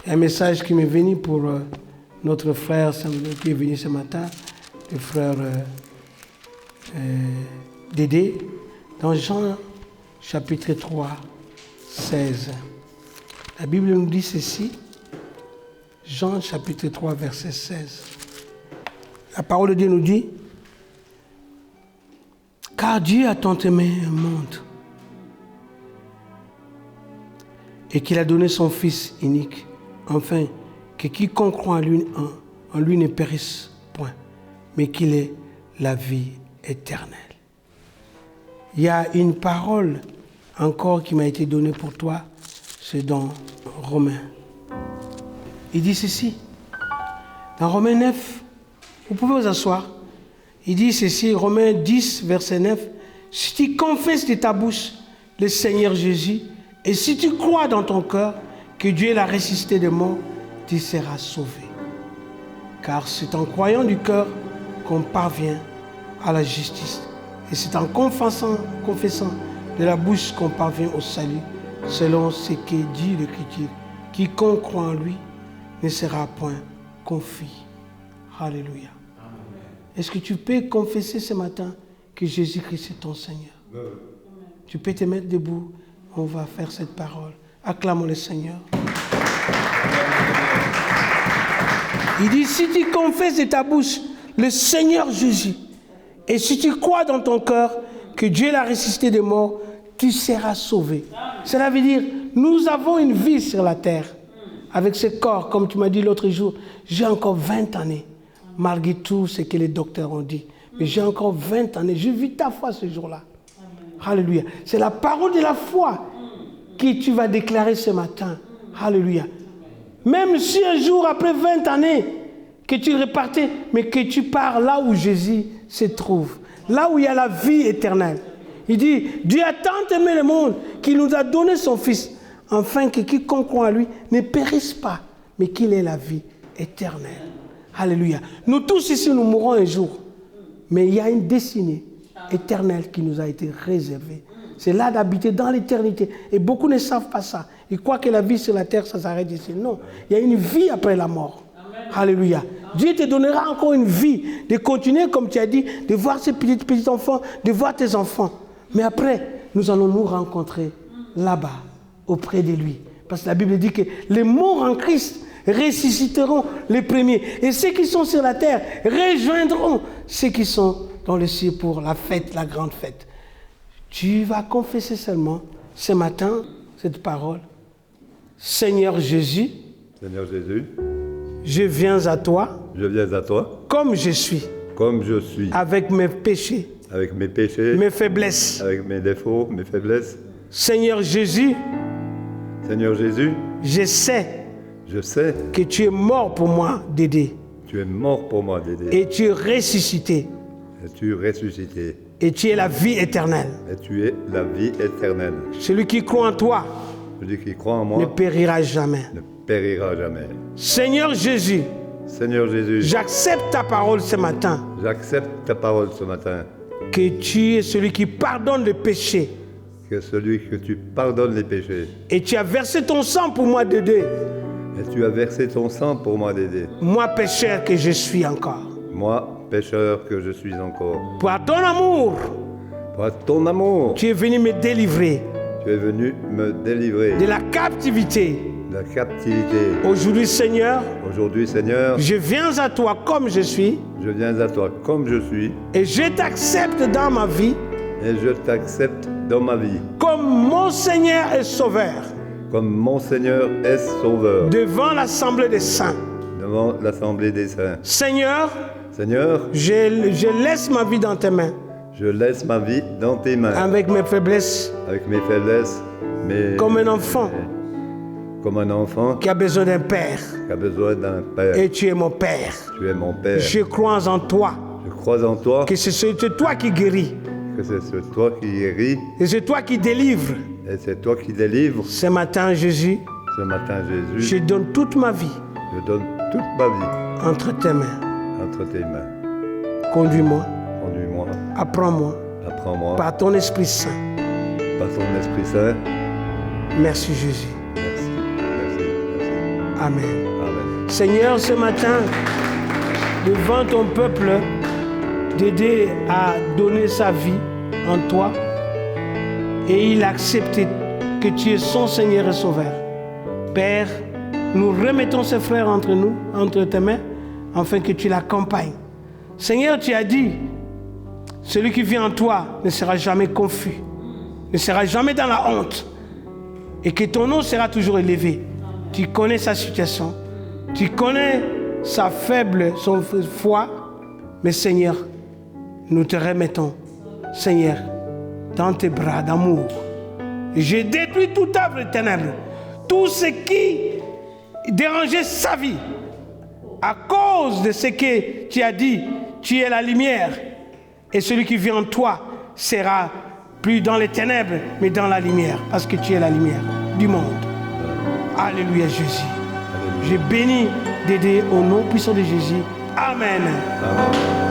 Il y a un message qui m'est venu pour notre frère qui est venu ce matin, le frère Dédé, dans Jean chapitre 3, 16. La Bible nous dit ceci, Jean chapitre 3, verset 16. La parole de Dieu nous dit, « Car Dieu a tant aimé le monde, et qu'il a donné son Fils unique, afin que quiconque croit en lui ne périsse point, mais qu'il ait la vie éternelle. » Il y a une parole encore qui m'a été donnée pour toi, c'est dans Romains. Il dit ceci, dans Romains 9, vous pouvez vous asseoir, il dit ceci, Romains 10, verset 9, « Si tu confesses de ta bouche le Seigneur Jésus, et si tu crois dans ton cœur que Dieu l'a ressuscité des morts, tu seras sauvé. Car c'est en croyant du cœur qu'on parvient à la justice. Et c'est en confessant de la bouche qu'on parvient au salut, selon ce que dit l'Écriture. Quiconque croit en lui ne sera point confus. » Alléluia. Est-ce que tu peux confesser ce matin que Jésus-Christ est ton Seigneur? Tu peux te mettre debout. On va faire cette parole. Acclamons le Seigneur. Il dit, si tu confesses de ta bouche le Seigneur Jésus, et si tu crois dans ton cœur que Dieu l'a ressuscité des morts, tu seras sauvé. Cela veut dire, nous avons une vie sur la terre. Avec ce corps, comme tu m'as dit l'autre jour, j'ai encore 20 années, malgré tout ce que les docteurs ont dit. Mais j'ai encore 20 années. Je vis ta foi ce jour-là. Alléluia. C'est la parole de la foi que tu vas déclarer ce matin. Alléluia. Même si un jour, après 20 années, que tu repartais, mais que tu pars là où Jésus se trouve, là où il y a la vie éternelle. Il dit, Dieu a tant aimé le monde qu'il nous a donné son Fils, afin que quiconque croit en lui ne périsse pas, mais qu'il ait la vie éternelle. Alléluia. Nous tous ici, nous mourrons un jour, mais il y a une destinée éternelle qui nous a été réservée. C'est là d'habiter dans l'éternité. Et beaucoup ne savent pas ça. Ils croient que la vie sur la terre, ça s'arrête ici. Non, il y a une vie après la mort. Amen. Alléluia. Dieu te donnera encore une vie, de continuer, comme tu as dit, de voir ces petits enfants, de voir tes enfants. Mais après, nous allons nous rencontrer là-bas, auprès de lui. Parce que la Bible dit que les morts en Christ ressusciteront les premiers. Et ceux qui sont sur la terre rejoindront ceux qui sont dans le ciel pour la fête, la grande fête. Tu vas confesser seulement ce matin cette parole. Seigneur Jésus, Seigneur Jésus, je viens à toi, comme je suis, avec mes péchés, mes faiblesses, avec mes défauts, mes faiblesses. Seigneur Jésus, je sais que tu es mort pour moi, Dédé. Et tu es ressuscité. Et tu es la vie éternelle. Celui qui croit en toi ne périra jamais. Seigneur Jésus, j'accepte ta parole ce matin. Que tu es celui qui pardonne les péchés. Et tu as versé ton sang pour moi, Dédé. Moi, pécheur que je suis encore. Par ton amour, tu es venu me délivrer. De la captivité. Aujourd'hui, Seigneur, je viens à toi comme je suis. Et je t'accepte dans ma vie. Comme mon Seigneur et Sauveur. Devant l'assemblée des saints. Seigneur, je laisse ma vie dans tes mains. Avec mes faiblesses. Comme un enfant. Qui a besoin d'un père. Et tu es mon père. Je crois en toi. Que c'est toi qui guéris. Et c'est toi qui délivres. Ce matin, Jésus. Je donne toute ma vie. Entre tes mains. Conduis-moi. Apprends-moi. Par ton Esprit Saint. Merci Jésus. Amen. Amen. Seigneur, ce matin, devant ton peuple, d'aider à donner sa vie en toi, et il a accepté que tu es son Seigneur et Sauveur. Père, nous remettons ces frères entre nous, entre tes mains, afin que tu l'accompagnes. Seigneur, tu as dit, celui qui vient en toi ne sera jamais confus, ne sera jamais dans la honte, et que ton nom sera toujours élevé. Tu connais sa situation, tu connais sa faible, son foi, mais Seigneur, nous te remettons, Seigneur, dans tes bras d'amour. J'ai détruit toute œuvre de ténèbres, tout ce qui dérangeait sa vie, à cause de ce que tu as dit, tu es la lumière, et celui qui vit en toi sera plus dans les ténèbres, mais dans la lumière, parce que tu es la lumière du monde. Alléluia Jésus. Je bénis d'aider au nom puissant de Jésus. Amen. Amen.